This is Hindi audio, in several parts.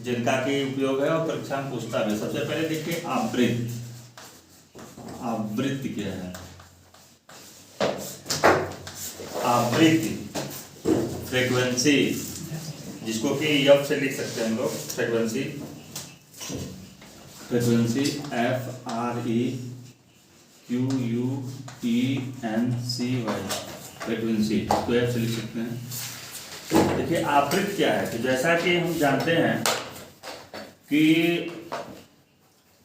जिनका की उपयोग है और परीक्षा में पूछता है। सबसे पहले देखिए आवृत्ति। आवृत्ति क्या है? आवृत्ति फ्रीक्वेंसी, जिसको कि एफ से लिख सकते हैं हम लोग, फ्रीक्वेंसी। फ्रीक्वेंसी FREQUENCY, फ्रीक्वेंसी, तो एफ से लिख सकते हैं। देखिए आवृत्ति क्या है, तो जैसा कि हम जानते हैं कि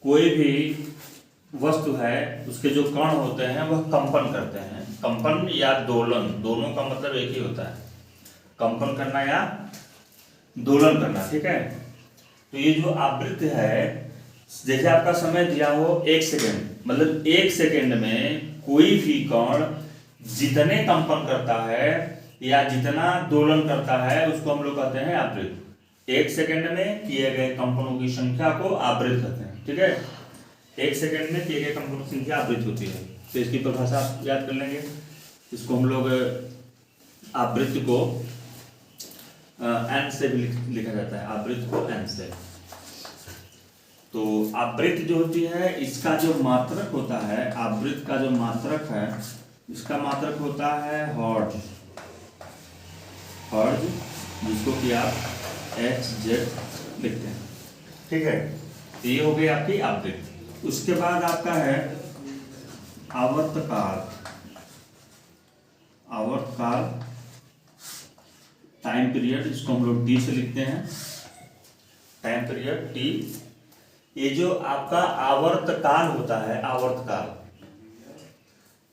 कोई भी वस्तु है उसके जो कण होते हैं वह कंपन करते हैं। कंपन या दोलन, दोनों का मतलब एक ही होता है, कंपन करना या दोलन करना, ठीक है। तो ये जो आवृत्ति है, जैसे आपका समय दिया हो 1 सेकेंड, मतलब 1 सेकेंड में कोई भी कण जितने कंपन करता है या जितना दोलन करता है उसको हम लोग कहते हैं आवृत्ति। 1 सेकेंड में किए गए कंपनों की संख्या को आवृत्ति कहते हैं, ठीक है। 1 सेकेंड में किए गए कंपनों की संख्या आवृत्ति होती है। तो इसकी परिभाषा आप याद कर लेंगे। इसको हम लोग आवृत्ति को एन से भी लिखा जाता है, आवृत्ति को एन से। तो आवृत्ति जो होती है, इसका जो मात्रक होता है, आवृत्ति का जो मात्रक है, इसका मात्रक होता है हर्ट्ज। हर्ट्ज, जिसको कि आप HZ लिखते हैं, ठीक है। तो ये हो गई आपकी आवृत्ति। उसके बाद आपका है आवर्तकाल। आवर्तकाल, टाइम पीरियड, इसको हम लोग T से लिखते हैं, टाइम पीरियड T। ये जो आपका आवर्तकाल होता है, आवर्तकाल,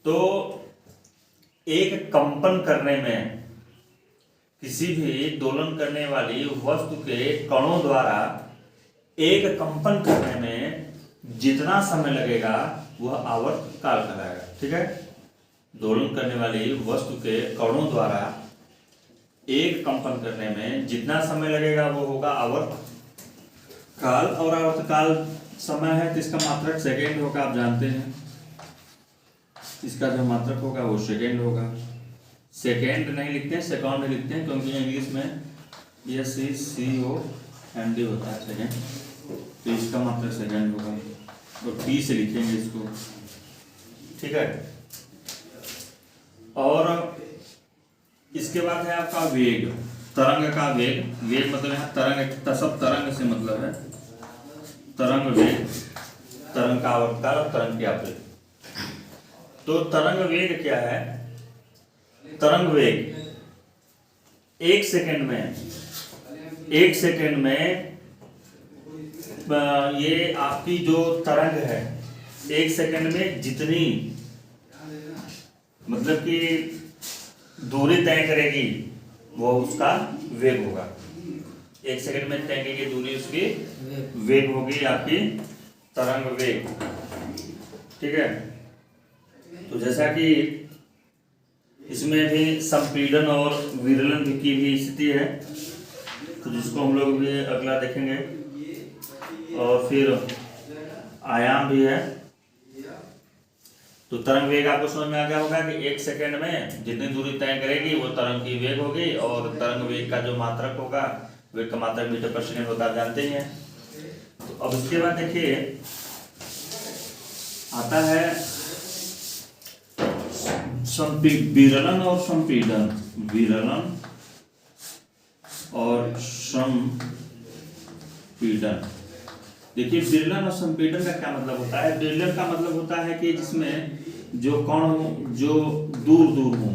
तो एक कंपन करने में, किसी भी दोलन करने वाली वस्तु के कणों द्वारा एक कंपन करने में जितना समय लगेगा वह आवर्तकाल कहलाएगा, ठीक है। दोलन करने वाली वस्तु के कणों द्वारा एक कंपन करने में जितना समय लगेगा वो होगा आवर्तकाल। और आवर्तकाल समय है तो इसका मात्रक सेकेंड होगा, आप जानते हैं। इसका जो मात्रक होगा वो सेकेंड होगा। सेकेंड नहीं लिखते हैं, सेकंड लिखते हैं, क्योंकि इंग्लिश में SECOND होता है सेकेंड, तो इसका मात्रक सेकेंड होगा और T से लिखेंगे इसको, ठीक है। और इसके बाद है आपका वेग, तरंग का वेग। वेग मतलब यहाँ तरंग, सब तरंग से मतलब है, तरंग वेग, तरंग का आवर्तकाल और तरंग की आवृत्ति। तो तरंग वेग क्या है? तरंग वेग 1 सेकेंड में, 1 सेकेंड में ये आपकी जो तरंग है 1 सेकेंड में जितनी, मतलब कि दूरी तय करेगी वो उसका वेग होगा। 1 सेकेंड में तय की गई दूरी उसकी वेग होगी, आपकी तरंग वेग, ठीक है। तो जैसा कि इसमें भी संपीड़न और विरलन की भी स्थिति है, तो जिसको हम लोग भी अगला देखेंगे। और फिर आयाम भी है। तो तरंग वेग आपको समझ में आ गया होगा कि 1 सेकेंड में जितनी दूरी तय करेगी वो तरंग की वेग होगी, और तरंग वेग का जो मात्रक होगा, वेग का मात्रक मीटर पर सेकेंड होता है, आप जानते ही हैं। तो अब उसके बाद देखिए आता है विरलन और संपीड़न। विरलन और संपीड़न। देखिए विरलन और संपीड़न का क्या मतलब होता है? विरलन का मतलब होता है कि जिसमें जो कण हो जो दूर दूर हो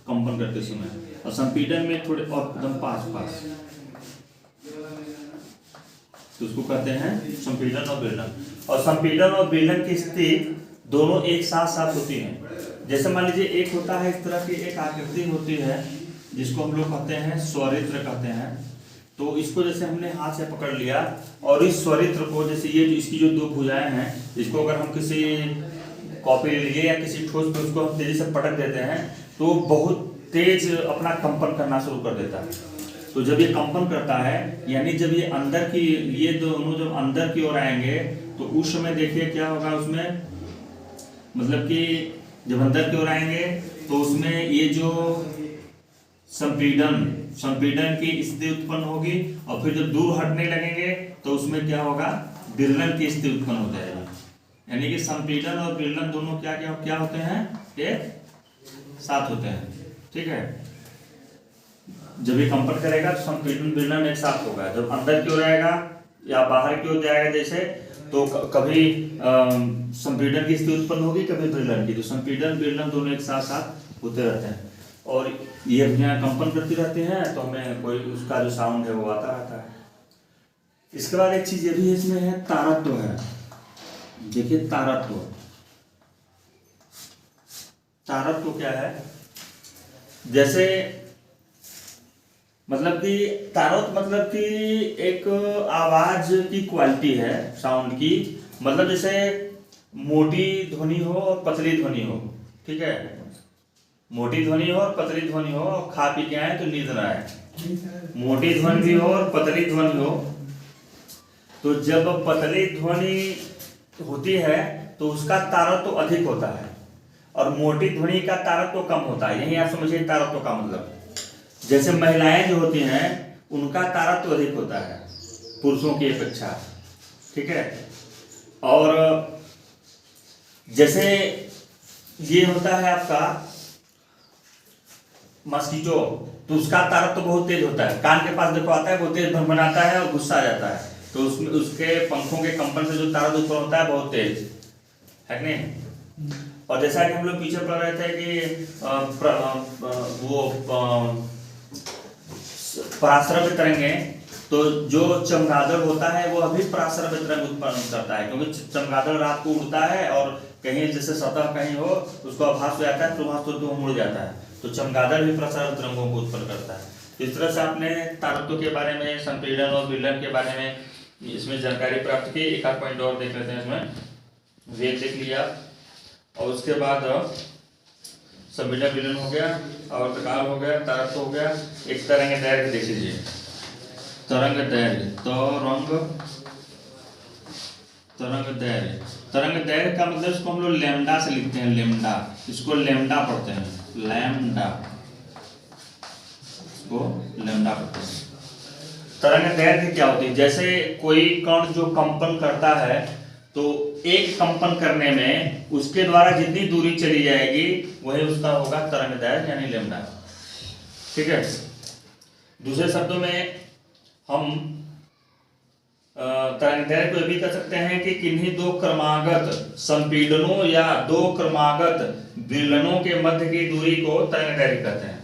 कंपन करते समय, और संपीड़न में थोड़े और एकदम पास पास, तो उसको कहते हैं संपीड़न और विरलन। और संपीड़न और विरलन की स्थिति दोनों एक साथ साथ होती हैं। जैसे मान लीजिए एक होता है, इस तरह की एक आकृति होती है जिसको हम लोग कहते हैं स्वरित्र कहते हैं। तो इसको जैसे हमने हाथ से पकड़ लिया, और इस स्वरित्र को, जैसे ये इसकी जो 2 भुजाएं हैं, इसको अगर हम किसी कॉपी लिए या किसी ठोस पे उसको हम तेजी से पटक देते हैं तो बहुत तेज अपना कंपन करना शुरू कर देता है। तो जब ये कंपन करता है, यानी जब ये अंदर की, ये दोनों जब अंदर की ओर आएंगे तो उस समय देखिए क्या होगा उसमें, मतलब कि जब अंदर की ओर आएंगे तो उसमें ये जो संपीड़न संपीड़न की स्थिति उत्पन्न होगी, और फिर जब दूर हटने लगेंगे तो उसमें क्या होगा, विरलन की स्थिति उत्पन्न हो जाएगी। यानी कि संपीड़न और विरलन दोनों क्या क्या क्या होते हैं, एक साथ होते हैं। ठीक है, जब ये कंपन करेगा तो संपीड़न विरलन एक साथ होगा। जब अंदर की ओर आएगा या बाहर की ओर जाएगा जैसे, तो कभी संपीड़न की स्थिति उत्पन्न होगी, कभी विरलन की। तो संपीड़न विरलन दोनों एक साथ साथ होते रहते हैं, और ये यहाँ कंपन करती रहती हैं, तो हमें कोई उसका जो साउंड है वो आता रहता है। इसके बाद एक चीज ये भी इसमें है, तारत्व है। देखिए तारत्व, तारत्व क्या है, जैसे मतलब कि तारत्व मतलब कि एक आवाज की क्वालिटी है साउंड की। मतलब जैसे मोटी ध्वनि हो और पतली ध्वनि हो, ठीक है, मोटी ध्वनि हो और पतली ध्वनि हो, और खा पी के आए तो नींद ना आए। मोटी ध्वनि भी हो और पतली ध्वनि हो, तो जब पतली ध्वनि होती है तो उसका तारत्व तो अधिक होता है, और मोटी ध्वनि का तारत्व तो कम होता है। यही आप समझिए तारत्व का मतलब। जैसे महिलाएं जो होती हैं उनका तारत्व तो अधिक होता है पुरुषों की अपेक्षा, ठीक है। और जैसे ये होता है आपका मस्कीटो, तो उसका तारत्व तो बहुत तेज होता है। कान के पास देखो आता है, बहुत तेज भनभनाता है और गुस्सा आ जाता है, तो उसमें उसके पंखों के कंपन से जो तारत्व उत्पन्न होता है बहुत तेज है कि नहीं। और जैसा कि हम लोग पीछे पढ़ रहे थे कि पराश्रव्य तरंगे, तो जो चमगादड़ होता है वो अभी पराश्रव्य तरंग उत्पन्न करता है, क्योंकि चमगादड़ रात को उड़ता है और कहीं जैसे सतह कहीं हो उसको आभास हो जाता है, तो वहां तो मुड़ जाता है, तो चमगादड़ भी पराश्रव्य तरंगों को उत्पन्न करता है। तो इस तरह से आपने तारत्व के बारे में, संपीड़न और विरलन के बारे में इसमें जानकारी प्राप्त की। एक आध पॉइंट और देख लेते हैं इसमें। वेग देख लिया, और उसके बाद संपीड़न विरलन हो गया, और प्रकाल हो गया, तारत्व हो गया। एक तरंग दैर्घ्य देख लीजिए, तरंग दैर्घ्य, तरंग दैर्घ्य का मतलब इसको हम लोग लैम्डा से लिखते हैं, लैम्डा, इसको लैम्डा पढ़ते हैं, लैम्डा, इसको लैम्डा पढ़ते हैं। तरंग दैर्घ्य क्या होती है, जैसे कोई कण जो कंपन करता है, तो एक कंपन करने में उसके द्वारा जितनी दूरी चली जाएगी वही उसका होगा तरंग दैर्घ्य, यानी लैम्डा, ठीक है। दूसरे शब्दों में हम तरंग दैर्घ्य को भी कह सकते हैं कि किन्हीं दो क्रमागत संपीड़नों या दो क्रमागत विरलनों के मध्य की दूरी को तरंग दैर्घ्य कहते हैं।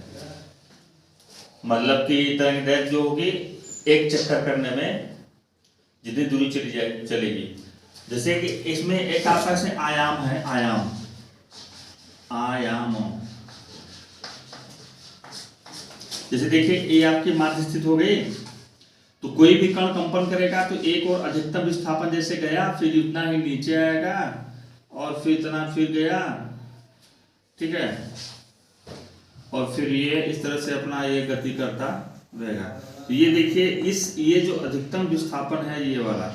मतलब कि तरंग दैर्घ्य जो होगी एक चक्कर करने में जितनी दूरी चलेगी। जैसे कि इसमें एक आपका इसमें आयाम है, आयाम जैसे देखिए ये आपकी माध्य स्थित हो गई, तो कोई भी कण कंपन करेगा तो एक और अधिकतम विस्थापन जैसे गया, फिर इतना ही नीचे आएगा, और फिर इतना फिर गया, ठीक है, और फिर ये इस तरह से अपना ये गति करता रहेगा। तो ये देखिए ये जो अधिकतम विस्थापन है, ये वाला,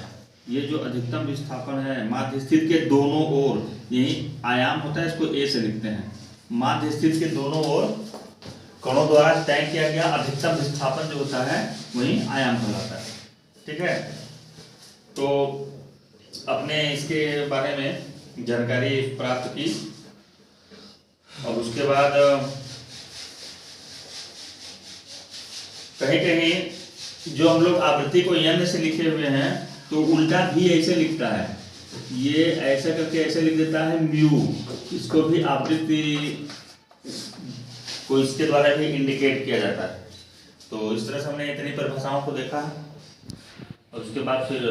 ये जो अधिकतम विस्थापन है माध्य स्थित के दोनों ओर, यही आयाम होता है, इसको ए से लिखते हैं। माध्य स्थित के दोनों ओर कणों द्वारा तय किया गया अधिकतम विस्थापन जो होता है वही आयाम कहलाता है, ठीक है। तो अपने इसके बारे में जानकारी प्राप्त की, और उसके बाद कहीं कहीं जो हम लोग आवृत्ति को यन से लिखे हुए हैं, तो उल्टा भी ऐसे लिखता है, ये ऐसा करके ऐसे लिख देता है म्यू, इसको भी आवृत्ति को इसके द्वारा भी इंडिकेट किया जाता है। तो इस तरह से हमने इतनी परिभाषाओं को देखा, और उसके बाद फिर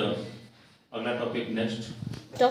अगला टॉपिक नेक्स्ट